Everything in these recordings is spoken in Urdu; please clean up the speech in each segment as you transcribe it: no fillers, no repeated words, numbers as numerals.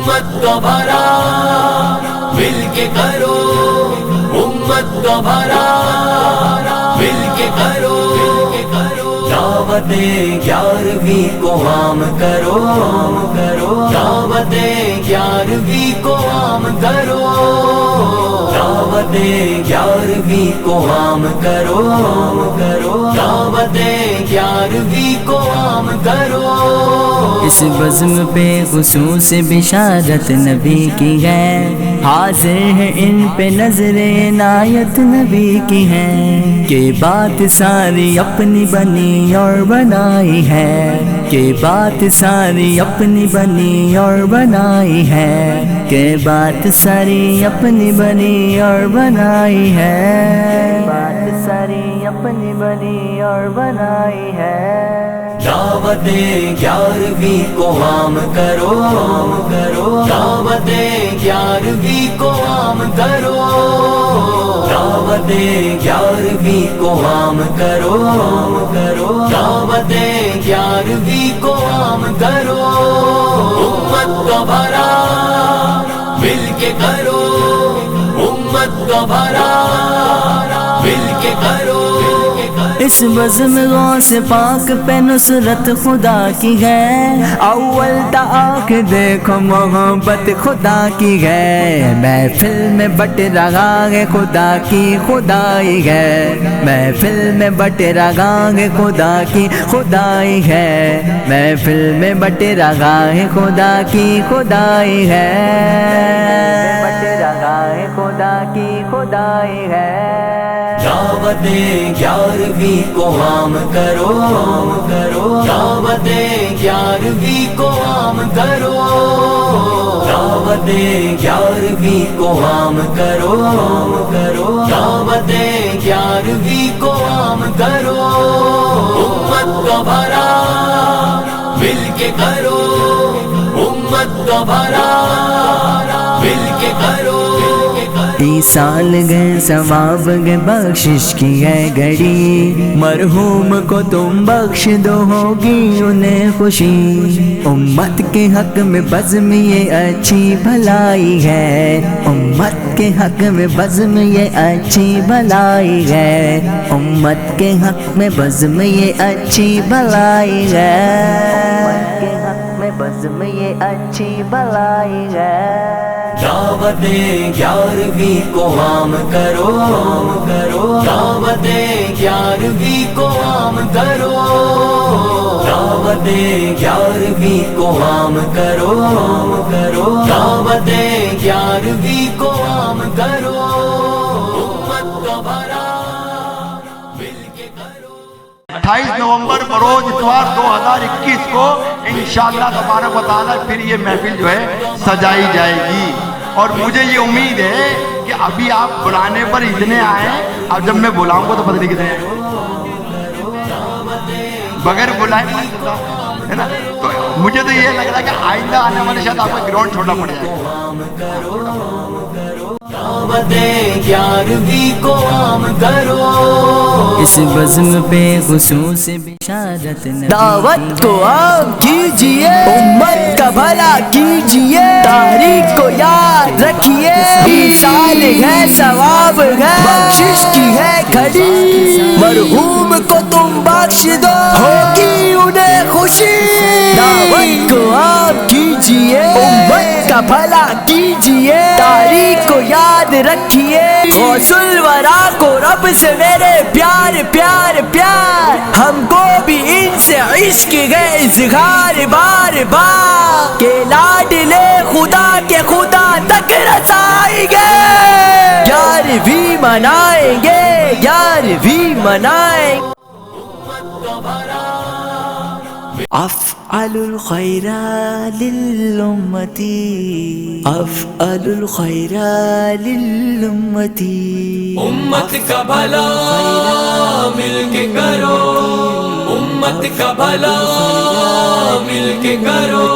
امت کا بھلا مل کے کرو، امت کا بھلا مل کے کرو، دعوت 11ویں کو عام کرو، دعوت 11ویں کو عام کرو، دعوت 11ویں کو عام کرو، دعوت 11ویں کو عام کرو۔ اس بزم پہ خصوص بشارت نبی کی ہے، حاضر ہے ان پہ نظر عنایت نبی کی ہے، کہ بات ساری اپنی بنی اور بنائی ہے، کہ بات ساری اپنی بنی اور بنائی ہے، کہ بات ساری اپنی بنی اور بنائی ہے، بات ساری اپنی بنی اور بنائی ہے۔ دعوت 11ویں کو عام کرو، دعوت 11ویں کو عام کرو، دعوت 11ویں کو عام کرو، دعوت 11ویں کو عام کرو، امت کا بھلا مل کے کرو، امت کا بھلا مل کے کرو۔ اس بزم غوث پاک پہ نصرت خدا کی ہے، اول تا آنکھ دیکھو محبت خدا کی ہے، محفل میں بٹ رہا ہے خدا کی خدائی ہے، محفل میں بٹ رہا ہے خدا کی خدائی ہے، محفل میں بٹ رہا ہے خدا کی خدائی ہے، بٹ رہا ہے خدا کی خدائی ہے۔ دعوت 11ویں کو عام کرو، دعوت 11ویں کو عام کرو، دعوت 11ویں کو عام کرو، دعوت 11ویں کو عام کرو، امت کا بھلا مل کے کرو، امت کا بھلا مل کے کرو۔ سال گئے ثواب گئے بخشش کی ہے گھڑی، مرحوم کو تم بخش دو ہوگی انہیں خوشی، امت کے حق میں بزم یہ اچھی بھلائی ہے، امت کے حق میں بزم یہ اچھی بھلائی ہے، امت کے حق میں بزم یہ اچھی بھلائی ہے، امت کے حق میں بزم یہ اچھی بھلائی ہے۔ دعوت 11ویں کو عام کرو، دعوت 11ویں کو عام کرو، دعوت 11ویں کو عام کرو، دعوت 11ویں کو عام کرو، امت کا بھلا مل کے کرو۔ 28 نومبر بروز اتوار 2021 کو انشاءاللہ تبارک و تعالی پھر یہ محفل جو ہے سجائی جائے گی، اور مجھے یہ امید ہے کہ ابھی آپ بلانے پر اتنے آئے، اب جب میں بلاؤں گا تو پتہ نہیں کتنے آئے، بغیر بلائے ہے نا، تو مجھے تو یہ لگ رہا ہے کہ آئندہ آنے والے شاید آپ کو گراؤنڈ چھوڑنا پڑ جائے گا۔ دعوت 11ویں کو عام کرو، اس بزم پہ خصوص بشارت دعوت کو عام کیجئے، امت کا بھلا کیجئے، تاریخ کو یاد رکھیے، سال ہے ثواب ہے بخشش کی ہے کھڑی، مرحوم کو تم بخش دو ہوگی انہیں خوشی، دعوت کو عام کیجئے، امت کا بھلا کیجئے، تاریخ کو یاد رکھیے، غوث الورا کو رب سے میرے پیار پیار پیار، ہم کو بھی ان سے عشق ہے اظہار بار بار، کہ لاڈلے خدا کے خدا تک رسائیں گے، 11ویں منائیں گے، 11ویں منائیں گے۔ افعل الخیر للامتی، افعل الخیر للامتی، امت کا بھلا مل کے کرو، امت کا بھلا مل کے کرو،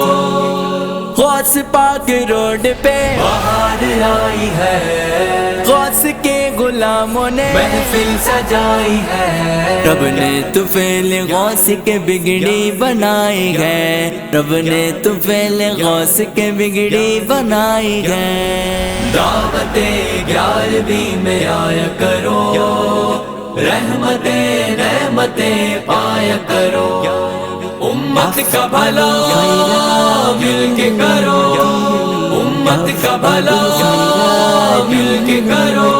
غوث پاک روڈ پہ بہار آئی ہے، غوث کے غلاموں نے محفل سجائی ہے، رب نے طفیل غوث کے بگڑی بنائی ہے، رب نے طفیل غوث کے بگڑی بنائی ہے۔ دعوت 11ویں میں آیا کرو، رحمتیں نعمتیں پایا کرو، امت کا بھلا مل کے کرو، امت کا بھلا مل کے کرو۔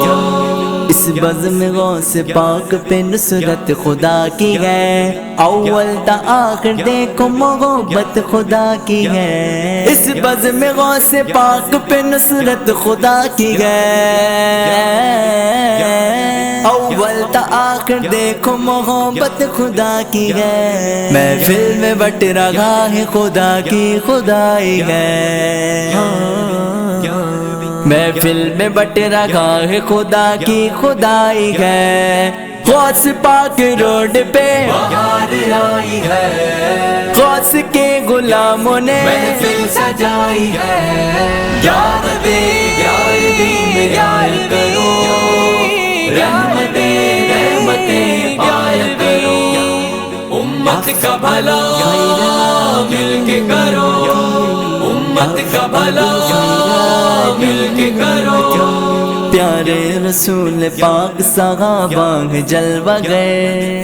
اس بزم غوث پاک پہ نصرت خدا کی ہے، اول تا آخر دیکھو محبت خدا کی ہے۔ اس بزم غوث پاک پہ نصرت خدا کی ہے، اول تا آخر دیکھو محبت خدا کی ہے۔ محفل میں بٹ رہا ہے خدا کی خدائی ہے، محفل میں بٹ رہا ہے خدا کی خدائی ہے۔ غوث پاک روڈ پہ بہار آئی ہے، غوث کے غلاموں نے محفل سجائی ہے، 11ویں میں آیا کرو، رحمتیں نعمتیں پایا کرو، امت کا بھلا مل کے کرو، امت کا بھلا مل کے کرو۔ پیارے رسول پاک صحابہ جلوہ گئے،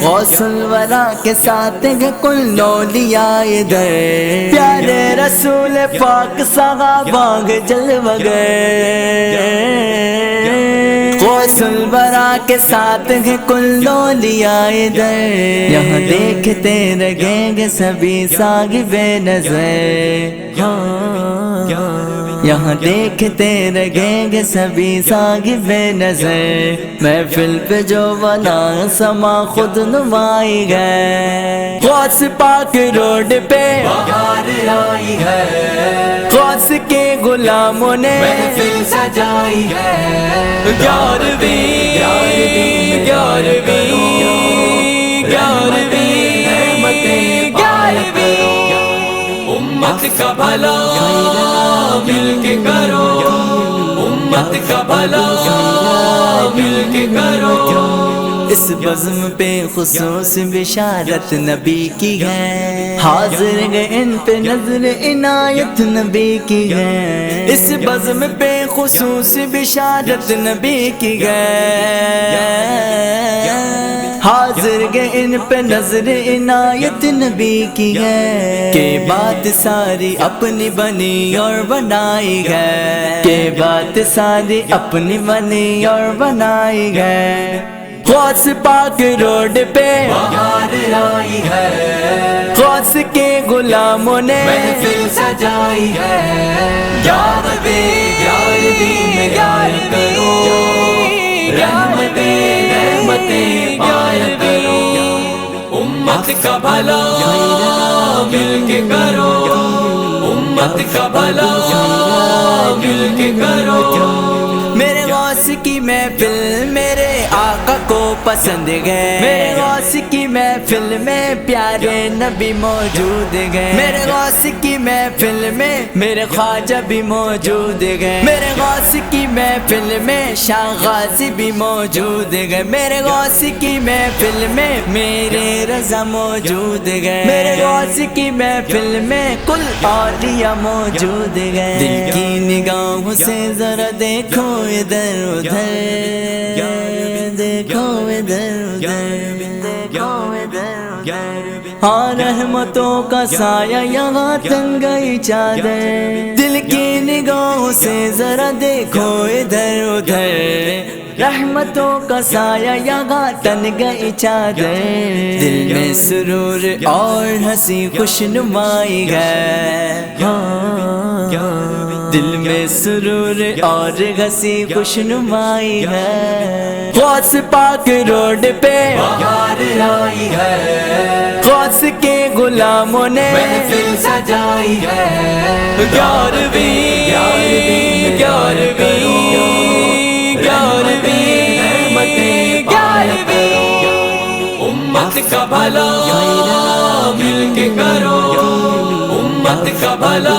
غوث الورا کے ساتھ گئے کل اولیاء ادھر۔ پیارے رسول پاک صحابہ جلوہ گئے، غوث الورا کے ساتھ گئے کل اولیاء ادھر۔ یہاں دیکھتے رہیں گے سبھی صاحب نظر، یہاں دیکھتے رہیں گے سبھی صاحب نظر۔ محفل پہ جو بنا سما خود نمائی گئے، غوث پاک روڈ پہ بہار آئی ہے، غوث کے غلاموں نے محفل سجائی ہے، 11ویں نعمتیں پایا کرو، امت کا بھلا مل کے کرو، امت کا بھلا مل کے کرو۔ اس بزم پہ خصوص بشارت نبی کی ہے، حاضر گئے ان پہ نظر عنایت نبی کی ہے۔ اس بزم پہ خصوص بشارت نبی کی ہے، حاضر گئے ان پہ نظر عنایت نبی کی ہے۔ کہ بات ساری اپنی بنی اور بنائی گئے، کہ بات ساری اپنی بنی اور بنائی گئے۔ غوث پاک روڈ پہ بہار آئی ہے، غوث کے غلاموں نے محفل سجائی ہے، 11ویں میں آیا کرو، رحمتیں نعمتیں پایا کرو، امت کا بھلا مل کے کرو، امت کا بھلا مل کے کرو۔ میرے غوث کی محفل میرے آقا کو پسند گئے، میرے غوث کی محفل میں پیارے نبی موجود گئے، میرے غوث کی محفل میں میرے خواجہ بھی موجود گئے، میرے غوث کی محفل میں شاہ غازی بھی موجود گئے، میرے غوث کی محفل میں میرے رضا موجود گئے، میرے غوث کی محفل میں کل اولیاء موجود گئے۔ دل کی نگاہوں سے ذرا دیکھو ادھر ادھر، دیکھو ادھر ادھر، دیکھو ادھر ادھر۔ ہاں رحمتوں کا سایہ یہاں تنگئی چادر، دل کی نگاہوں سے ذرا دیکھو ادھر ادھر، رحمتوں کا سایہ یہاں تن گئی چادر۔ دل میں سرور اور ہنسی خوشنمائی ہے، دل میں سرور اور ہنسی خوشنمائی ہے۔ غوث پاک روڈ پہ بہار آئی ہے، غوث کے غلاموں نے محفل سجائی ہے، 11ویں نعمتیں پایا کرو، امت کا بھلا مل کے کرو، امت کا بھلا